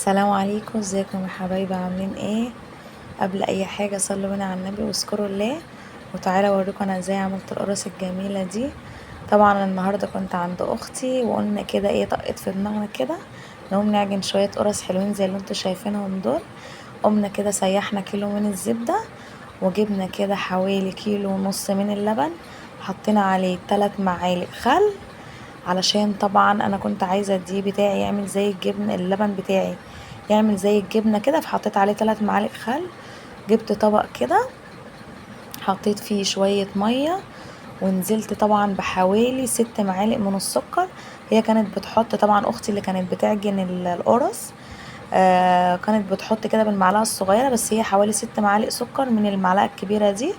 السلام عليكم، ازيكم يا حبايبي؟ عاملين ايه؟ قبل اي حاجه صلوا بينا على النبي واذكروا الله. وتعالى اوريكم انا ازاي عملت القرص الجميله دي. طبعا النهارده كنت عند اختي وقلنا كده ايه، طقت في دماغنا كده نقوم نعجن شويه قرص حلوين زي اللي انتوا شايفينهم دول. قمنا كده سيحنا كيلو من الزبده، وجبنا كده حوالي كيلو ونص من اللبن، حطينا عليه 3 معالق خل، علشان طبعا انا كنت عايزه الدقيق بتاعي يعمل زي الجبن، اللبن بتاعي يعمل زي الجبنه كده، فحطيت عليه 3 معالق خل. جبت طبق كده حطيت فيه شويه ميه، ونزلت طبعا بحوالي 6 معالق من السكر. هي كانت بتحط، طبعا اختي اللي كانت بتعجن القرص كانت بتحط كده بالمعلقه الصغيره، بس هي حوالي 6 معالق سكر من المعلقه الكبيره دي،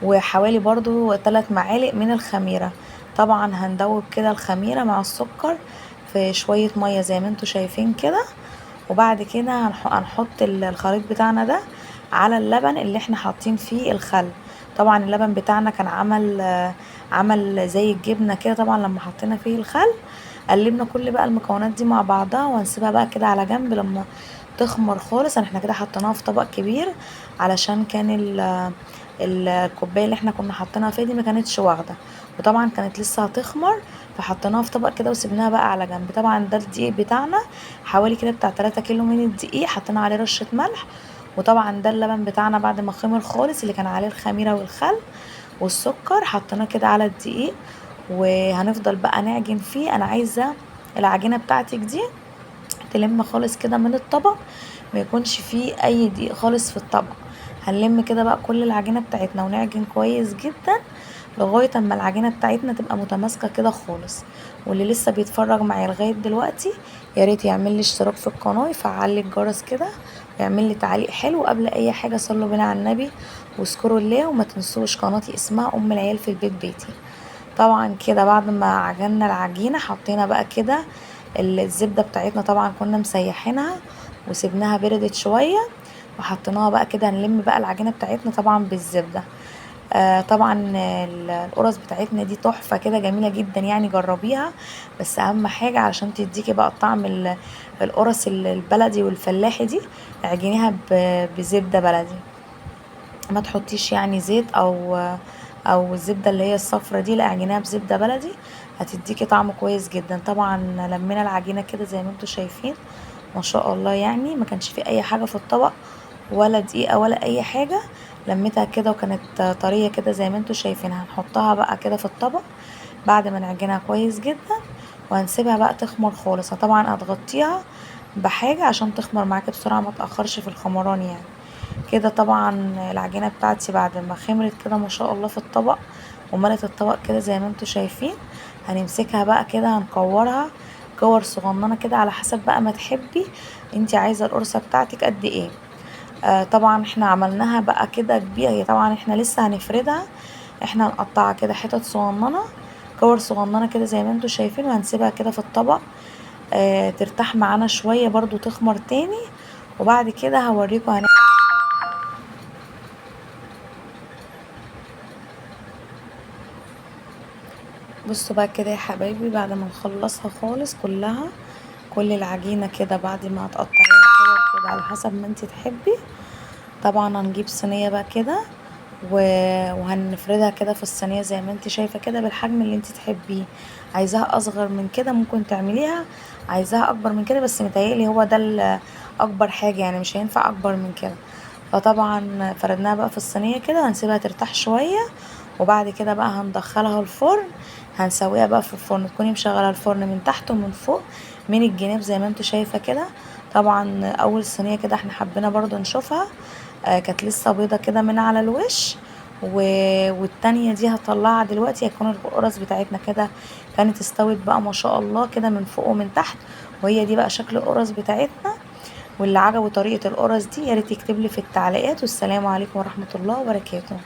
وحوالي برضو 3 معالق من الخميرة. طبعا هندوب كده الخميرة مع السكر في شوية مية زي ما انتوا شايفين كده، وبعد كده هنحط الخليط بتاعنا ده على اللبن اللي احنا حاطين فيه الخل. طبعا اللبن بتاعنا كان عمل زي الجبنة كده، طبعا لما حطينا فيه الخل قلبنا كل بقى المكونات دي مع بعضها، وهنسيبها بقى كده على جنب لما تخمر خالص. احنا كده حطيناها في طبق كبير علشان كان الكوبايه اللي احنا كنا حاطينها فيها دي ما كانتش واخده، وطبعا كانت لسه هتخمر، فحطيناها في طبق كده وسيبناها بقى على جنب. طبعا ده الدقيق بتاعنا حوالي كده بتاع 3 كيلو من الدقيق، حطينا عليه رشه ملح. وطبعا ده اللبن بتاعنا بعد ما خمر خالص اللي كان عليه الخميره والخل والسكر، حطيناه كده على الدقيق، وهنفضل بقى نعجن فيه. انا عايزه العجينه بتاعتك دي تلم خالص كده من الطبق، ما يكونش فيه اي دقيق خالص في الطبق. هنلم كده بقى كل العجينه بتاعتنا ونعجن كويس جدا لغايه اما العجينه بتاعتنا تبقى متماسكه كده خالص. واللي لسه بيتفرج معايا لغايه دلوقتي يا ريت يعمل لي اشتراك في القناه، يفعل لي الجرس كده، ويعمل لي تعليق حلو. قبل اي حاجه صلوا بينا على النبي واذكروا الله، وما تنسوش قناتي اسمها ام العيال في البيت بيتي. طبعا كده بعد ما عجنا العجينه حطينا بقى كده الزبده بتاعتنا، طبعا كنا مسيحينها وسيبناها بردت شويه، وحطيناها بقى كده. نلم بقى العجينه بتاعتنا طبعا بالزبده. طبعا القرص بتاعتنا دي تحفه كده جميله جدا، يعني جربيها. بس اهم حاجه علشان تديكي بقى الطعم القرص البلدي والفلاحي دي، اعجنيها بزبده بلدي. ما تحطيش يعني زيت او الزبده اللي هي الصفرة دي، لا اعجنيها بزبده بلدي، هتديكي طعم كويس جدا. طبعا لمينا العجينه كده زي ما انتوا شايفين، ما شاء الله، يعني ما كانش في اي حاجه في الطبق ولا دقيقه ولا اي حاجه. لميتها كده وكانت طريه كده زي ما انتوا شايفينها. هنحطها بقى كده في الطبق بعد ما نعجنها كويس جدا، وهنسيبها بقى تخمر خالص. طبعا هتغطيها بحاجه عشان تخمر معاكي بسرعه، ما تاخرش في الخمران يعني. كده طبعا العجينه بتاعتي بعد ما خمرت كده ما شاء الله في الطبق وملت الطبق كده زي ما انتوا شايفين، هنمسكها بقى كده هنكورها كور صغننه كده على حسب بقى ما تحبي انتي عايزه القرصه بتاعتك قد ايه. طبعا احنا عملناها بقى كده كبيره، هي طبعا احنا لسه هنفردها. احنا هنقطعها كده حتت صغننه، كور صغننه كده زي ما انتوا شايفين، وهنسيبها كده في الطبق ترتاح معانا شويه برضو تخمر تاني. وبعد كده هوريكم بصوا بقى كده يا حبايبي، بعد ما نخلصها خالص كلها، كل العجينة كده بعد ما هتقطعيها كور كده على حسب ما انتي تحبي، طبعا هنجيب صينية بقى كده وهنفردها كده في الصينية زي ما انتي شايفة كده بالحجم اللي انتي تحبيه. عايزاها اصغر من كده ممكن تعمليها، عايزاها اكبر من كده بس متهيألي هو ده اكبر حاجة، يعني مش هينفع اكبر من كده. فطبعا فردناها بقى في الصينية كده، هنسيبها ترتاح شوية، وبعد كده بقى هندخلها الفرن. هنسويها بقى في الفرن، تكوني مشغله الفرن من تحت ومن فوق من الجناب زي ما انتوا شايفه كده. طبعا اول صينيه كده احنا حبينا برضو نشوفها، كانت لسه بيضه كده من على الوش، والتانية دي هطلعها دلوقتي هيكون القرص بتاعتنا كده كانت استوت بقى ما شاء الله كده من فوق ومن تحت. وهي دي بقى شكل القرص بتاعتنا. واللي عجبه طريقه القرص دي يا ريت يكتب لي في التعليقات. والسلام عليكم ورحمه الله وبركاته.